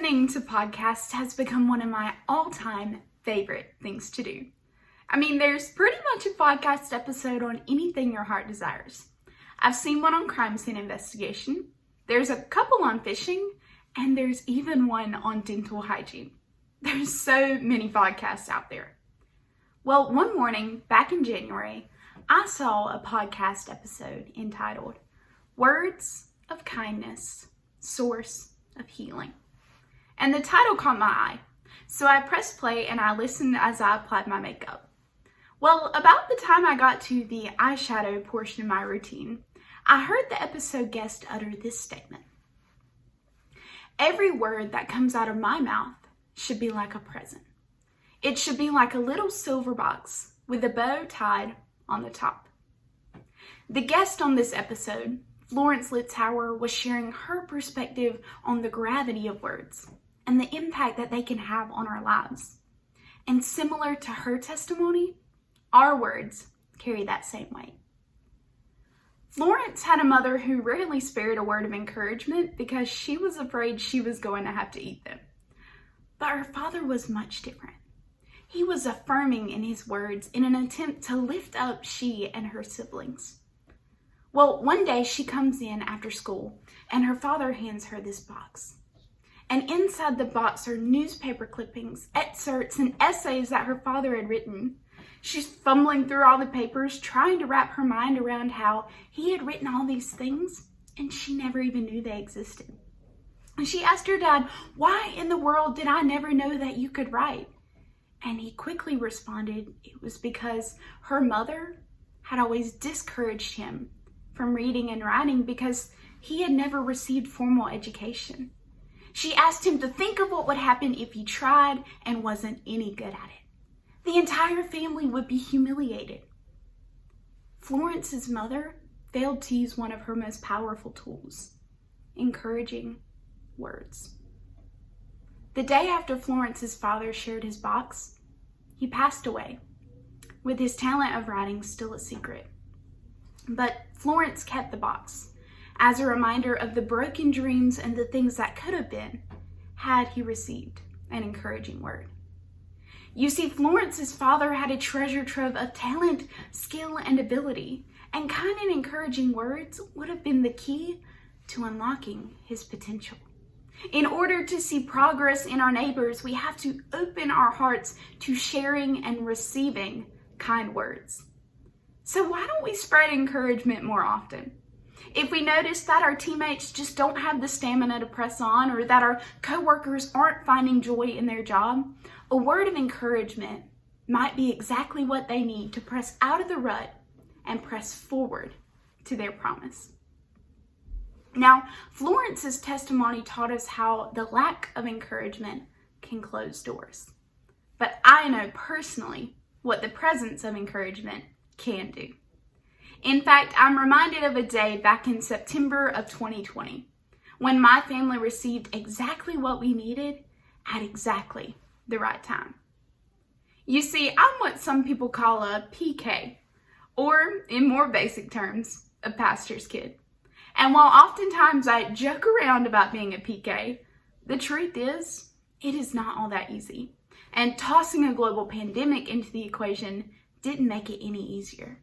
Listening to podcasts has become one of my all-time favorite things to do. I mean, there's pretty much a podcast episode on anything your heart desires. I've seen one on crime scene investigation, there's a couple on fishing, and there's even one on dental hygiene. There's so many podcasts out there. Well, one morning, back in January, I saw a podcast episode entitled, Words of Kindness, Source of Healing. And the title caught my eye, so I pressed play and I listened as I applied my makeup. Well, about the time I got to the eyeshadow portion of my routine, I heard the episode guest utter this statement. Every word that comes out of my mouth should be like a present. It should be like a little silver box with a bow tied on the top. The guest on this episode, Florence Lit Tower, was sharing her perspective on the gravity of words and the impact that they can have on our lives. And similar to her testimony, our words carry that same weight. Florence had a mother who rarely spared a word of encouragement because she was afraid she was going to have to eat them. But her father was much different. He was affirming in his words in an attempt to lift up she and her siblings. Well, one day she comes in after school and her father hands her this box. And inside the box are newspaper clippings, excerpts, and essays that her father had written. She's fumbling through all the papers, trying to wrap her mind around how he had written all these things, and she never even knew they existed. And she asked her dad, why in the world did I never know that you could write? And he quickly responded, it was because her mother had always discouraged him from reading and writing because he had never received formal education. She asked him to think of what would happen if he tried and wasn't any good at it. The entire family would be humiliated. Florence's mother failed to use one of her most powerful tools, encouraging words. The day after Florence's father shared his box, he passed away, with his talent of writing still a secret. But Florence kept the box as a reminder of the broken dreams and the things that could have been had he received an encouraging word. You see, Florence's father had a treasure trove of talent, skill, and ability, and kind and encouraging words would have been the key to unlocking his potential. In order to see progress in our neighbors, we have to open our hearts to sharing and receiving kind words. So why don't we spread encouragement more often? If we notice that our teammates just don't have the stamina to press on, or that our coworkers aren't finding joy in their job, a word of encouragement might be exactly what they need to press out of the rut and press forward to their promise. Now, Florence's testimony taught us how the lack of encouragement can close doors. But I know personally what the presence of encouragement can do. In fact, I'm reminded of a day back in September of 2020 when my family received exactly what we needed at exactly the right time. You see, I'm what some people call a PK, or in more basic terms, a pastor's kid. And while oftentimes I joke around about being a PK, the truth is, it is not all that easy. And tossing a global pandemic into the equation didn't make it any easier.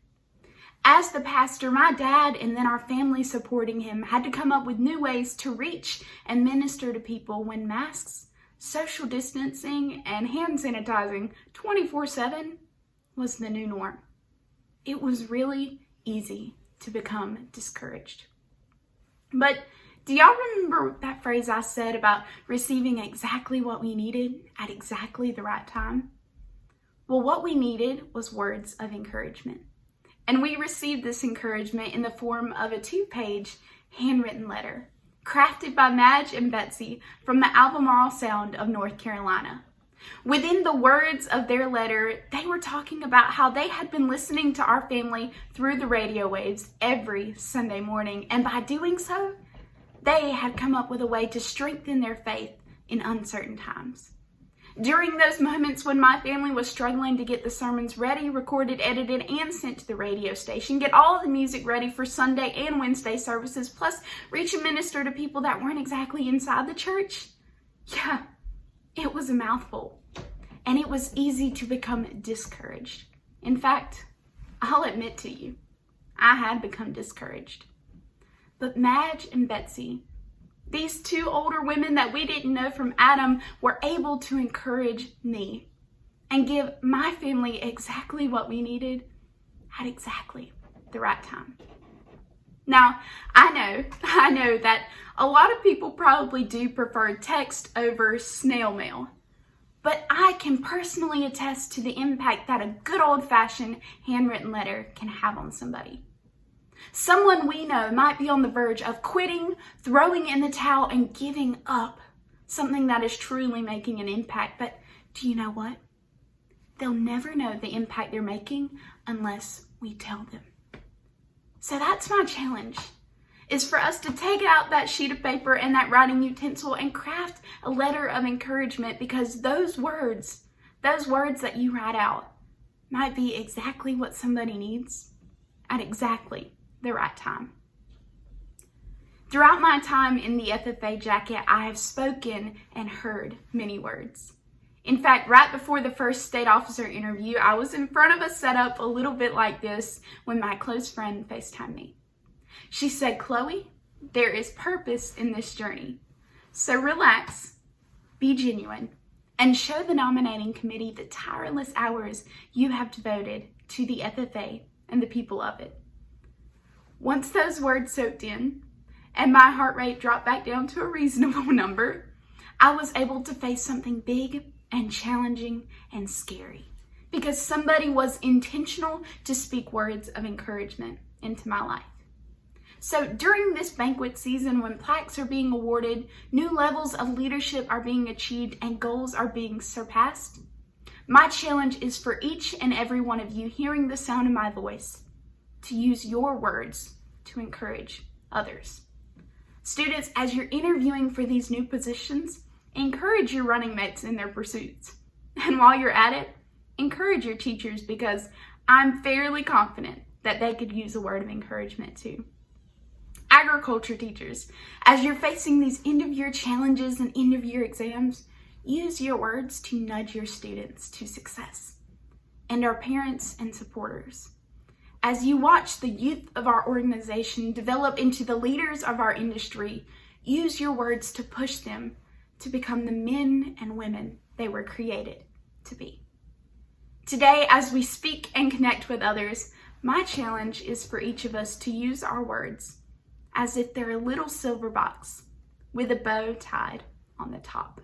As the pastor, my dad and then our family supporting him had to come up with new ways to reach and minister to people when masks, social distancing, and hand sanitizing 24/7 was the new norm. It was really easy to become discouraged. But do y'all remember that phrase I said about receiving exactly what we needed at exactly the right time? Well, what we needed was words of encouragement. And we received this encouragement in the form of a 2-page handwritten letter, crafted by Madge and Betsy from the Albemarle Sound of North Carolina. Within the words of their letter, they were talking about how they had been listening to our family through the radio waves every Sunday morning, and by doing so, they had come up with a way to strengthen their faith in uncertain times. During those moments when my family was struggling to get the sermons ready, recorded, edited, and sent to the radio station, get all the music ready for Sunday and Wednesday services, plus reach and minister to people that weren't exactly inside the church, Yeah, it was a mouthful, and it was easy to become discouraged. In fact, I'll admit to you, I had become discouraged. But Madge and Betsy, these two older women that we didn't know from Adam, were able to encourage me and give my family exactly what we needed at exactly the right time. Now, I know that a lot of people probably do prefer text over snail mail, but I can personally attest to the impact that a good old-fashioned handwritten letter can have on somebody. Someone we know might be on the verge of quitting, throwing in the towel, and giving up something that is truly making an impact, but do you know what? They'll never know the impact they're making unless we tell them. So that's my challenge, is for us to take out that sheet of paper and that writing utensil and craft a letter of encouragement, because those words that you write out might be exactly what somebody needs at exactly the right time. Throughout my time in the FFA jacket, I have spoken and heard many words. In fact, right before the first state officer interview, I was in front of a setup a little bit like this when my close friend FaceTimed me. She said, "Chloe, there is purpose in this journey. So relax, be genuine, and show the nominating committee the tireless hours you have devoted to the FFA and the people of it." Once those words soaked in and my heart rate dropped back down to a reasonable number, I was able to face something big and challenging and scary, because somebody was intentional to speak words of encouragement into my life. So during this banquet season, when plaques are being awarded, new levels of leadership are being achieved, and goals are being surpassed, my challenge is for each and every one of you hearing the sound of my voice to use your words to encourage others. Students, as you're interviewing for these new positions, encourage your running mates in their pursuits. And while you're at it, encourage your teachers, because I'm fairly confident that they could use a word of encouragement too. Agriculture teachers, as you're facing these end-of-year challenges and end-of-year exams, use your words to nudge your students to success. And our parents and supporters, as you watch the youth of our organization develop into the leaders of our industry, use your words to push them to become the men and women they were created to be. Today, as we speak and connect with others, my challenge is for each of us to use our words as if they're a little silver box with a bow tied on the top.